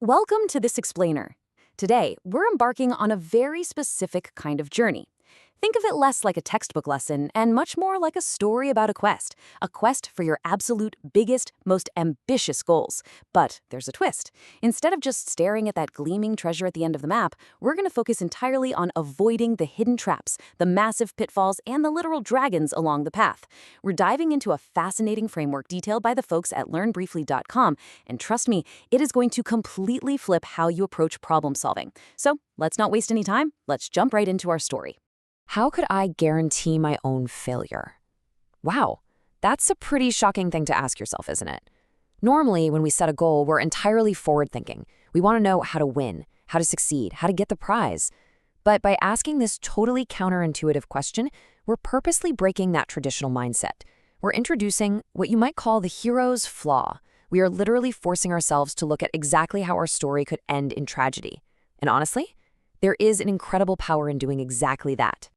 Welcome to This Explainer. Today, we're embarking on a very specific kind of journey. Think of it less like a textbook lesson and much more like a story about a quest for your absolute biggest, most ambitious goals. But there's a twist. Instead of just staring at that gleaming treasure at the end of the map, we're going to focus entirely on avoiding the hidden traps, the massive pitfalls, and the literal dragons along the path. We're diving into a fascinating framework detailed by the folks at learnbriefly.com, and trust me, it is going to completely flip how you approach problem solving. So let's not waste any time. Let's jump right into our story. How could I guarantee my own failure? Wow, that's a pretty shocking thing to ask yourself, isn't it? Normally, when we set a goal, we're entirely forward-thinking. We want to know how to win, how to succeed, how to get the prize. But by asking this totally counterintuitive question, we're purposely breaking that traditional mindset. We're introducing what you might call the hero's flaw. We are literally forcing ourselves to look at exactly how our story could end in tragedy. And honestly, there is an incredible power in doing exactly that.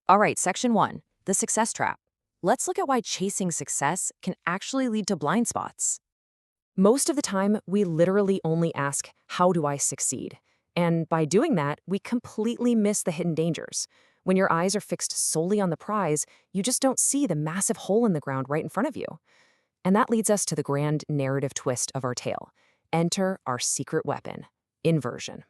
All right, Section 1, the success trap. Let's look at why chasing success can actually lead to blind spots. Most of the time, we literally only ask, how do I succeed? And by doing that, we completely miss the hidden dangers. When your eyes are fixed solely on the prize, you just don't see the massive hole in the ground right in front of you. And that leads us to the grand narrative twist of our tale. Enter our secret weapon, inversion.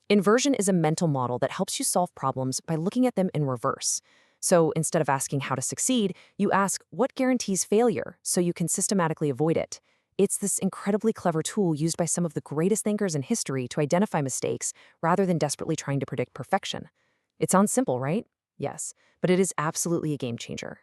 Inversion is a mental model that helps you solve problems by looking at them in reverse. So instead of asking how to succeed, you ask what guarantees failure so you can systematically avoid it. It's this incredibly clever tool used by some of the greatest thinkers in history to identify mistakes rather than desperately trying to predict perfection. It sounds simple, right? Yes, but it is absolutely a game changer.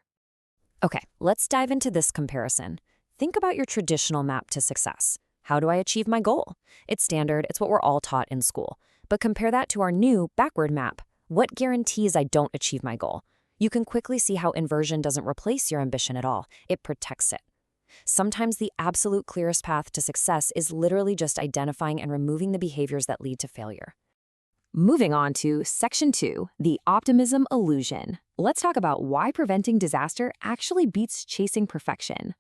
Okay, let's dive into this comparison. Think about your traditional map to success. How do I achieve my goal? It's standard, it's what we're all taught in school. But compare that to our new backward map. What guarantees I don't achieve my goal? You can quickly see how inversion doesn't replace your ambition at all. It protects it. Sometimes the absolute clearest path to success is literally just identifying and removing the behaviors that lead to failure. Moving on to Section 2, the optimism illusion. Let's talk about why preventing disaster actually beats chasing perfection.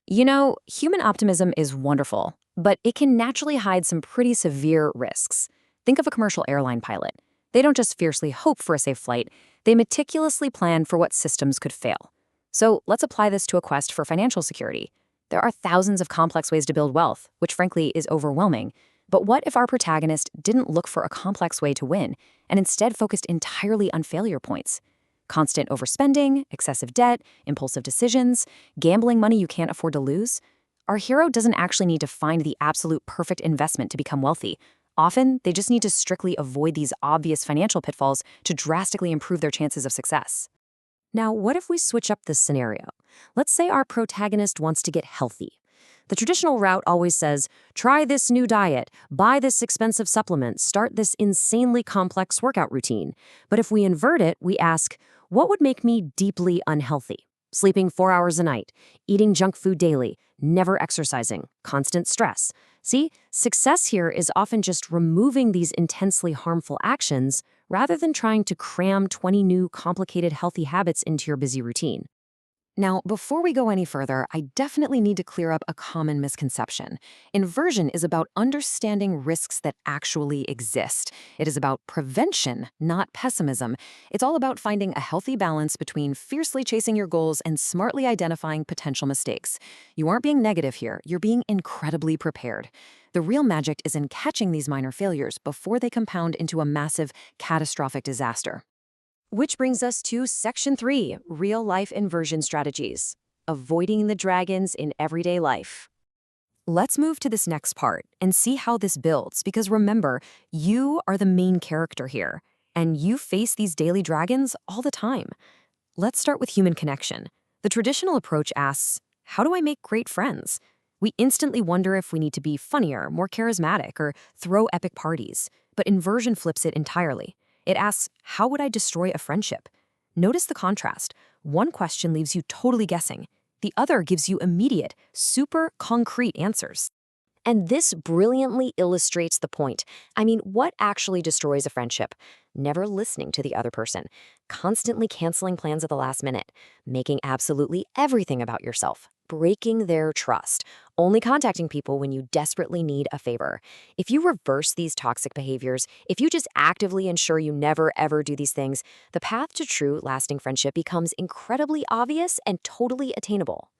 You know, human optimism is wonderful, but it can naturally hide some pretty severe risks. Think of a commercial airline pilot. They don't just fiercely hope for a safe flight, they meticulously plan for what systems could fail. So let's apply this to a quest for financial security. There are thousands of complex ways to build wealth, which frankly is overwhelming. But what if our protagonist didn't look for a complex way to win, and instead focused entirely on failure points? Constant overspending, excessive debt, impulsive decisions, gambling money you can't afford to lose? Our hero doesn't actually need to find the absolute perfect investment to become wealthy. Often, they just need to strictly avoid these obvious financial pitfalls to drastically improve their chances of success. Now, what if we switch up this scenario? Let's say our protagonist wants to get healthy. The traditional route always says, try this new diet, buy this expensive supplement, start this insanely complex workout routine. But if we invert it, we ask, what would make me deeply unhealthy? Sleeping 4 hours a night, eating junk food daily, never exercising, constant stress. See, success here is often just removing these intensely harmful actions rather than trying to cram 20 new complicated healthy habits into your busy routine. Now, before we go any further, I definitely need to clear up a common misconception. Inversion is about understanding risks that actually exist. It is about prevention, not pessimism. It's all about finding a healthy balance between fiercely chasing your goals and smartly identifying potential mistakes. You aren't being negative here, you're being incredibly prepared. The real magic is in catching these minor failures before they compound into a massive, catastrophic disaster. Which brings us to Section 3, real-life inversion strategies. Avoiding the dragons in everyday life. Let's move to this next part and see how this builds, because remember, you are the main character here, and you face these daily dragons all the time. Let's start with human connection. The traditional approach asks, how do I make great friends? We instantly wonder if we need to be funnier, more charismatic, or throw epic parties. But inversion flips it entirely. It asks, how would I destroy a friendship? Notice the contrast. One question leaves you totally guessing. The other gives you immediate, super concrete answers. And this brilliantly illustrates the point. I mean, what actually destroys a friendship? Never listening to the other person, constantly canceling plans at the last minute, making absolutely everything about yourself, breaking their trust, only contacting people when you desperately need a favor. If you reverse these toxic behaviors, if you just actively ensure you never ever do these things, the path to true, lasting friendship becomes incredibly obvious and totally attainable.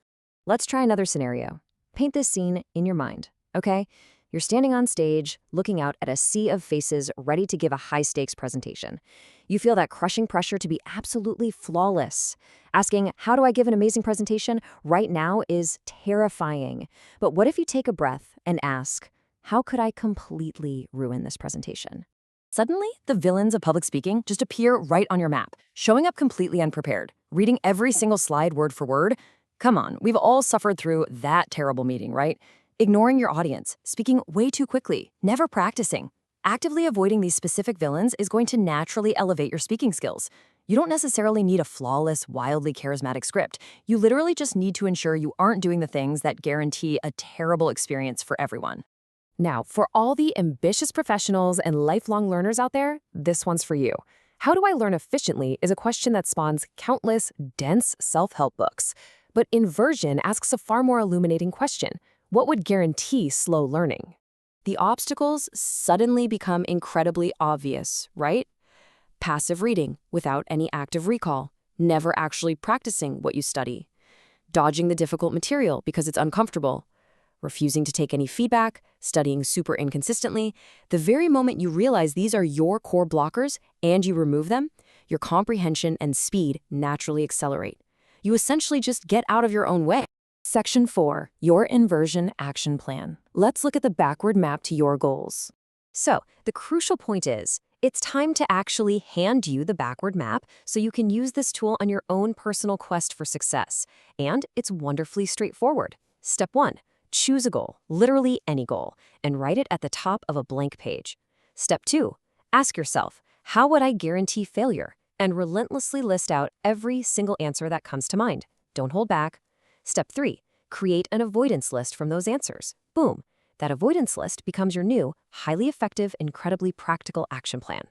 Let's try another scenario. Paint this scene in your mind, okay? You're standing on stage, looking out at a sea of faces ready to give a high-stakes presentation. You feel that crushing pressure to be absolutely flawless. Asking, how do I give an amazing presentation right now is terrifying. But what if you take a breath and ask, how could I completely ruin this presentation? Suddenly, the villains of public speaking just appear right on your map, showing up completely unprepared, reading every single slide word for word. Come on, we've all suffered through that terrible meeting, right? Ignoring your audience, speaking way too quickly, never practicing. Actively avoiding these specific villains is going to naturally elevate your speaking skills. You don't necessarily need a flawless, wildly charismatic script. You literally just need to ensure you aren't doing the things that guarantee a terrible experience for everyone. Now, for all the ambitious professionals and lifelong learners out there, this one's for you. How do I learn efficiently is a question that spawns countless, dense self-help books. But Inversion asks a far more illuminating question. What would guarantee slow learning? The obstacles suddenly become incredibly obvious, right? Passive reading without any active recall, never actually practicing what you study, dodging the difficult material because it's uncomfortable, refusing to take any feedback, studying super inconsistently. The very moment you realize these are your core blockers and you remove them, your comprehension and speed naturally accelerate. You essentially just get out of your own way. Section 4, your inversion action plan. Let's look at the backward map to your goals. So, the crucial point is, it's time to actually hand you the backward map so you can use this tool on your own personal quest for success. And it's wonderfully straightforward. Step 1, choose a goal, literally any goal, and write it at the top of a blank page. Step 2, ask yourself, how would I guarantee failure? And relentlessly list out every single answer that comes to mind. Don't hold back. Step 3, create an avoidance list from those answers. Boom. That avoidance list becomes your new, highly effective, incredibly practical action plan.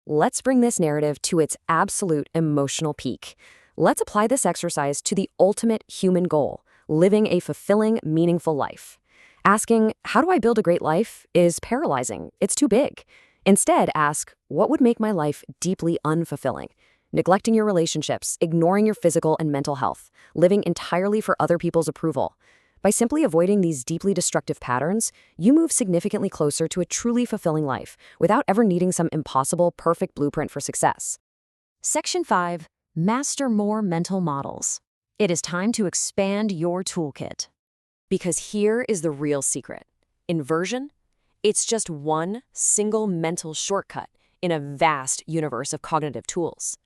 Let's bring this narrative to its absolute emotional peak. Let's apply this exercise to the ultimate human goal, living a fulfilling, meaningful life. Asking, how do I build a great life, is paralyzing. It's too big. Instead, ask, what would make my life deeply unfulfilling? Neglecting your relationships, ignoring your physical and mental health, living entirely for other people's approval. By simply avoiding these deeply destructive patterns, you move significantly closer to a truly fulfilling life without ever needing some impossible, perfect blueprint for success. Section 5, master more mental models. It is time to expand your toolkit. Because here is the real secret. Inversion, it's just one single mental shortcut in a vast universe of cognitive tools.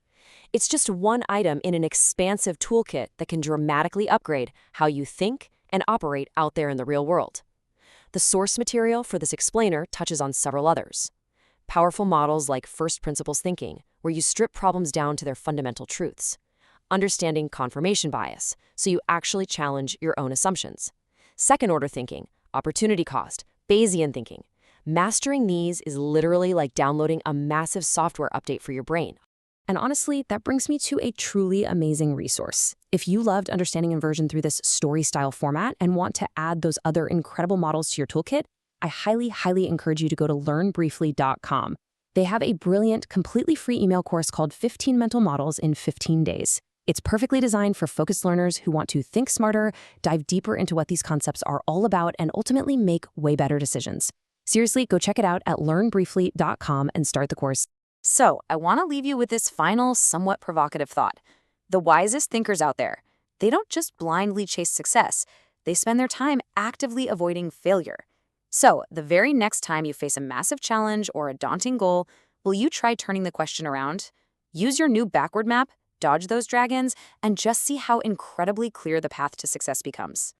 It's just one item in an expansive toolkit that can dramatically upgrade how you think and operate out there in the real world. The source material for this explainer touches on several others. Powerful models like first principles thinking, where you strip problems down to their fundamental truths. Understanding confirmation bias, so you actually challenge your own assumptions. Second-order thinking, opportunity cost, Bayesian thinking. Mastering these is literally like downloading a massive software update for your brain. And honestly, that brings me to a truly amazing resource. If you loved understanding inversion through this story-style format and want to add those other incredible models to your toolkit, I highly, highly encourage you to go to learnbriefly.com. They have a brilliant, completely free email course called 15 Mental Models in 15 Days. It's perfectly designed for focused learners who want to think smarter, dive deeper into what these concepts are all about, and ultimately make way better decisions. Seriously, go check it out at learnbriefly.com and start the course. So, I want to leave you with this final, somewhat provocative thought. The wisest thinkers out there, they don't just blindly chase success. They spend their time actively avoiding failure. So, the very next time you face a massive challenge or a daunting goal, will you try turning the question around? Use your new backward map, dodge those dragons, and just see how incredibly clear the path to success becomes.